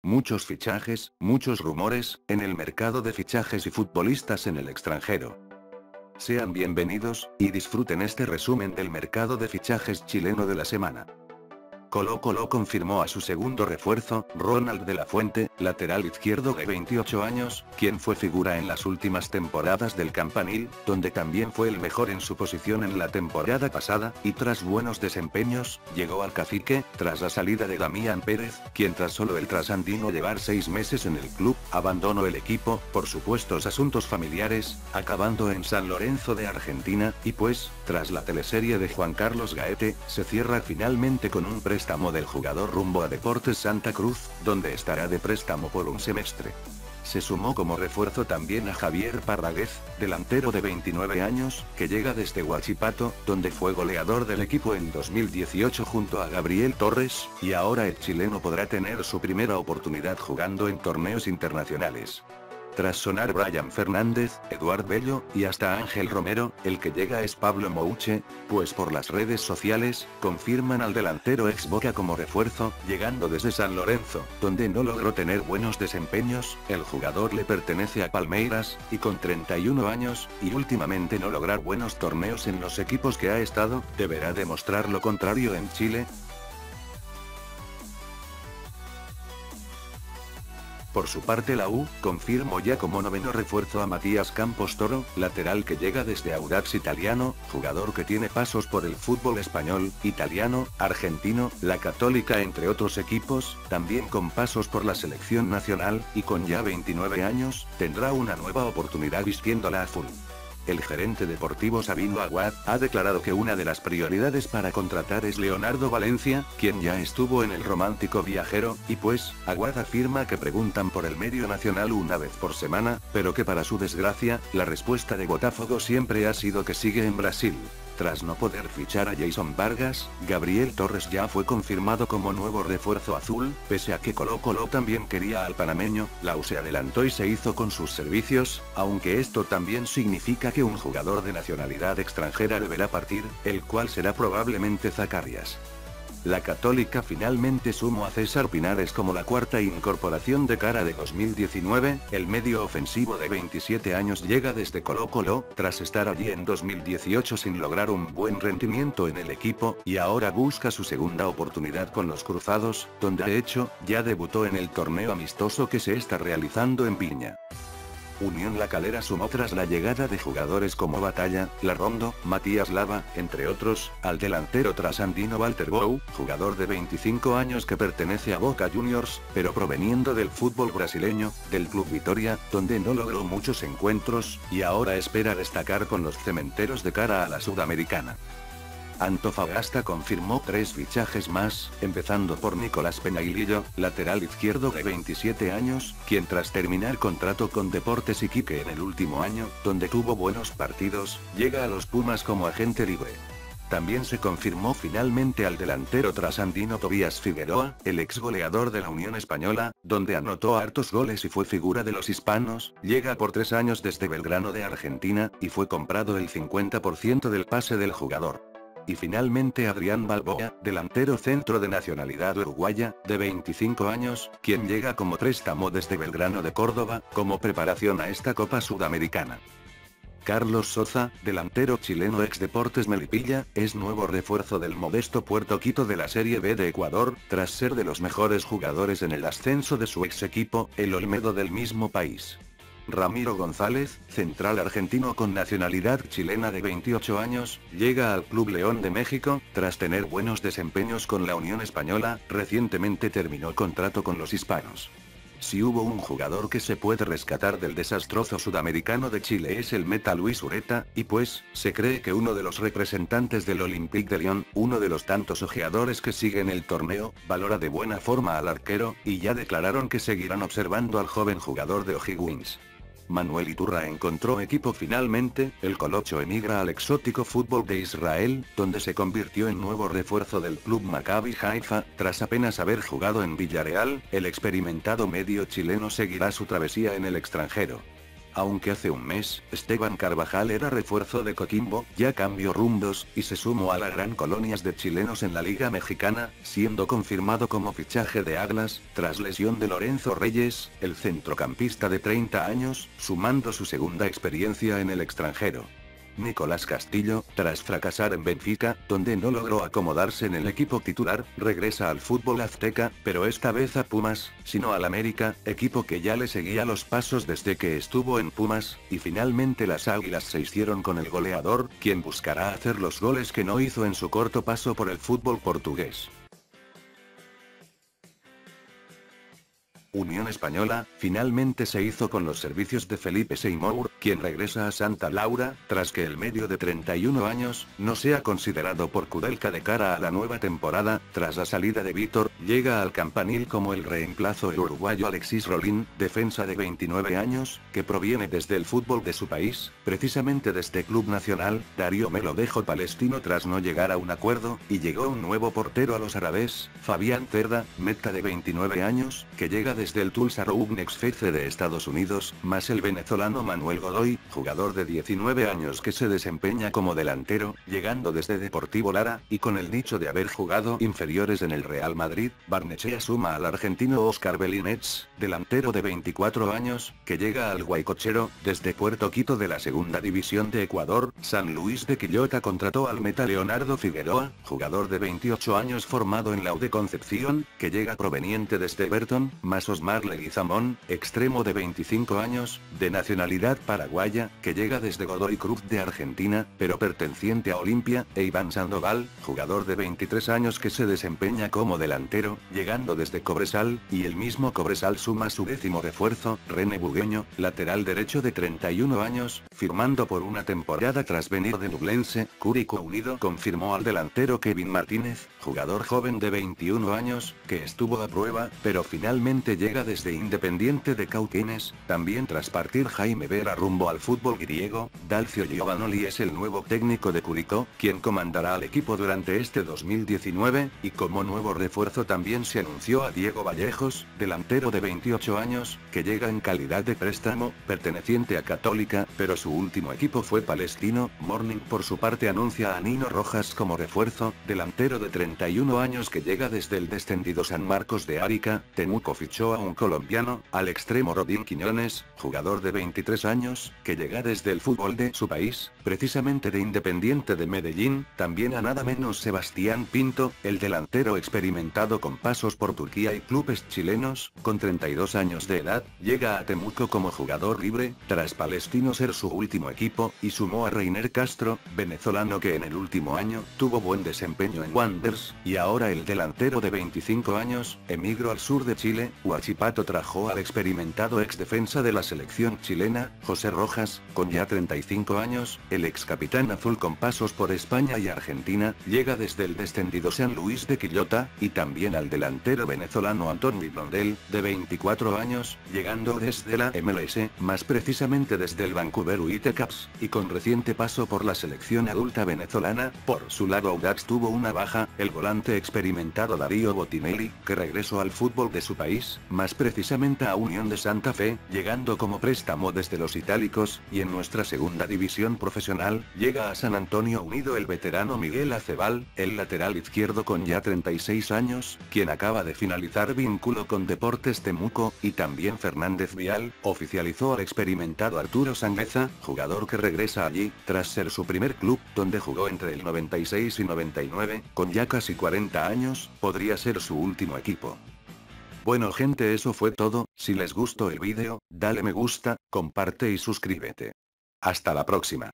Muchos fichajes, muchos rumores, en el mercado de fichajes y futbolistas en el extranjero. Sean bienvenidos, y disfruten este resumen del mercado de fichajes chileno de la semana. Colo-Colo confirmó a su segundo refuerzo, Ronald de la Fuente, lateral izquierdo de 28 años, quien fue figura en las últimas temporadas del Campanil, donde también fue el mejor en su posición en la temporada pasada, y tras buenos desempeños, llegó al Cacique, tras la salida de Damián Pérez, quien tras solo el trasandino llevar 6 meses en el club, abandonó el equipo, por supuestos asuntos familiares, acabando en San Lorenzo de Argentina, y pues, tras la teleserie de Juan Carlos Gaete, se cierra finalmente con un préstamo del jugador rumbo a Deportes Santa Cruz, donde estará de préstamo por un semestre. Se sumó como refuerzo también a Javier Parragués, delantero de 29 años, que llega desde Huachipato, donde fue goleador del equipo en 2018 junto a Gabriel Torres, y ahora el chileno podrá tener su primera oportunidad jugando en torneos internacionales. Tras sonar Brian Fernández, Eduard Bello, y hasta Ángel Romero, el que llega es Pablo Mouche, pues por las redes sociales, confirman al delantero ex Boca como refuerzo, llegando desde San Lorenzo, donde no logró tener buenos desempeños, el jugador le pertenece a Palmeiras, y con 31 años, y últimamente no lograr buenos torneos en los equipos que ha estado, deberá demostrar lo contrario en Chile. Por su parte la U, confirmó ya como noveno refuerzo a Matías Campos Toro, lateral que llega desde Audax Italiano, jugador que tiene pasos por el fútbol español, italiano, argentino, la Católica entre otros equipos, también con pasos por la selección nacional, y con ya 29 años, tendrá una nueva oportunidad vistiéndola azul. El gerente deportivo Sabino Aguad, ha declarado que una de las prioridades para contratar es Leonardo Valencia, quien ya estuvo en el Romántico Viajero, y pues, Aguad afirma que preguntan por el medio nacional una vez por semana, pero que para su desgracia, la respuesta de Botafogo siempre ha sido que sigue en Brasil. Tras no poder fichar a Jason Vargas, Gabriel Torres ya fue confirmado como nuevo refuerzo azul, pese a que Colo-Colo también quería al panameño, la U se adelantó y se hizo con sus servicios, aunque esto también significa que un jugador de nacionalidad extranjera deberá partir, el cual será probablemente Zacarias. La Católica finalmente sumó a César Pinares como la cuarta incorporación de cara de 2019, el medio ofensivo de 27 años llega desde Colo-Colo, tras estar allí en 2018 sin lograr un buen rendimiento en el equipo, y ahora busca su segunda oportunidad con los Cruzados, donde de hecho, ya debutó en el torneo amistoso que se está realizando en Viña. Unión La Calera sumó tras la llegada de jugadores como Batalla, Larrondo, Matías Lava, entre otros, al delantero trasandino Walter Bou, jugador de 25 años que pertenece a Boca Juniors, pero proveniendo del fútbol brasileño, del Club Vitória, donde no logró muchos encuentros, y ahora espera destacar con los cementeros de cara a la Sudamericana. Antofagasta confirmó 3 fichajes más, empezando por Nicolás Peñailillo, lateral izquierdo de 27 años, quien tras terminar contrato con Deportes Iquique en el último año, donde tuvo buenos partidos, llega a los Pumas como agente libre. También se confirmó finalmente al delantero trasandino Tobías Figueroa, el ex goleador de la Unión Española, donde anotó hartos goles y fue figura de los hispanos, llega por 3 años desde Belgrano de Argentina, y fue comprado el 50% del pase del jugador. Y finalmente Adrián Balboa, delantero centro de nacionalidad uruguaya, de 25 años, quien llega como préstamo desde Belgrano de Córdoba, como preparación a esta Copa Sudamericana. Carlos Soza, delantero chileno ex Deportes Melipilla, es nuevo refuerzo del modesto Puerto Quito de la Serie B de Ecuador, tras ser de los mejores jugadores en el ascenso de su ex equipo, el Olmedo del mismo país. Ramiro González, central argentino con nacionalidad chilena de 28 años, llega al Club León de México, tras tener buenos desempeños con la Unión Española, recientemente terminó contrato con los hispanos. Si hubo un jugador que se puede rescatar del desastroso sudamericano de Chile es el meta Luis Ureta, y pues, se cree que uno de los representantes del Olympique de Lyon, uno de los tantos ojeadores que siguen el torneo, valora de buena forma al arquero, y ya declararon que seguirán observando al joven jugador de O'Higgins. Manuel Iturra encontró equipo finalmente, el colocho emigra al exótico fútbol de Israel, donde se convirtió en nuevo refuerzo del club Maccabi Haifa, tras apenas haber jugado en Villarreal, el experimentado medio chileno seguirá su travesía en el extranjero. Aunque hace un mes, Esteban Carvajal era refuerzo de Coquimbo, ya cambió rumbos, y se sumó a la gran colonia de chilenos en la Liga Mexicana, siendo confirmado como fichaje de Atlas, tras lesión de Lorenzo Reyes, el centrocampista de 30 años, sumando su segunda experiencia en el extranjero. Nicolás Castillo, tras fracasar en Benfica, donde no logró acomodarse en el equipo titular, regresa al fútbol azteca, pero esta vez a Pumas, sino al América, equipo que ya le seguía los pasos desde que estuvo en Pumas, y finalmente las Águilas se hicieron con el goleador, quien buscará hacer los goles que no hizo en su corto paso por el fútbol portugués. Unión Española, finalmente se hizo con los servicios de Felipe Seymour, quien regresa a Santa Laura, tras que el medio de 31 años, no sea considerado por Kudelka de cara a la nueva temporada. Tras la salida de Vítor, llega al campanil como el reemplazo el uruguayo Alexis Rolín, defensa de 29 años, que proviene desde el fútbol de su país, precisamente desde Club Nacional. Darío Melo dejó Palestino tras no llegar a un acuerdo, y llegó un nuevo portero a los árabes, Fabián Cerda, meta de 29 años, que llega desde el Tulsa Roughnecks FC de Estados Unidos, más el venezolano Manuel Godoy, jugador de 19 años que se desempeña como delantero, llegando desde Deportivo Lara, y con el nicho de haber jugado inferiores en el Real Madrid. Barnechea suma al argentino Oscar Belinets, delantero de 24 años, que llega al Guaycochero, desde Puerto Quito de la segunda división de Ecuador. San Luis de Quillota contrató al meta Leonardo Figueroa, jugador de 28 años formado en la U de Concepción, que llega proveniente desde Everton, más Osmar Leguizamón, extremo de 25 años, de nacionalidad paraguaya, que llega desde Godoy Cruz de Argentina, pero perteneciente a Olimpia, e Iván Sandoval, jugador de 23 años que se desempeña como delantero, llegando desde Cobresal, y el mismo Cobresal suma su 10º refuerzo, René Bugueño, lateral derecho de 31 años, firmando por una temporada tras venir de Ñublense. Curicó Unido confirmó al delantero Kevin Martínez, jugador joven de 21 años, que estuvo a prueba, pero finalmente llega desde Independiente de Cauquenes. También tras partir Jaime Vera rumbo al fútbol griego, Dalcio Giovanoli es el nuevo técnico de Curicó, quien comandará al equipo durante este 2019, y como nuevo refuerzo también se anunció a Diego Vallejos, delantero de 28 años, que llega en calidad de préstamo, perteneciente a Católica, pero su último equipo fue Palestino. Morning por su parte anuncia a Nino Rojas como refuerzo, delantero de 31 años que llega desde el descendido San Marcos de Arica. Temuco fichó a un colombiano, al extremo Rodín Quiñones, jugador de 23 años, que llega desde el fútbol de su país, precisamente de Independiente de Medellín. También a nada menos Sebastián Pinto, el delantero experimentado con pasos por Turquía y clubes chilenos, con 32 años de edad, llega a Temuco como jugador libre, tras Palestino ser su último equipo, y sumó a Reiner Castro, venezolano que en el último año, tuvo buen desempeño en Wanderers, y ahora el delantero de 25 años, emigró al sur de Chile. Huachipato trajo al experimentado ex defensa de la selección chilena, José Rojas, con ya 35 años, el ex capitán azul con pasos por España y Argentina, llega desde el descendido San Luis de Quillota, y también al delantero venezolano Antonio Blondel, de 24 años, llegando desde la MLS, más precisamente desde el Vancouver Whitecaps, y con reciente paso por la selección adulta venezolana. Por su lado Audax tuvo una baja, el volante experimentado Darío Botinelli, que regresó al fútbol de su país, más precisamente a Unión de Santa Fe, llegando como préstamo desde los itálicos, y en nuestra segunda división profesional, llega a San Antonio Unido el veterano Miguel Acebal, el lateral izquierdo con ya 36 años, quien acaba de finalizar vínculo con Deportes Temuco. Y también Fernández Vial, oficializó al experimentado Arturo Sangueza, jugador que regresa allí, tras ser su primer club, donde jugó entre el 96 y 99, con ya casi 40 años, podría ser su último equipo. Bueno gente, eso fue todo. Si les gustó el vídeo, dale me gusta, comparte y suscríbete. Hasta la próxima.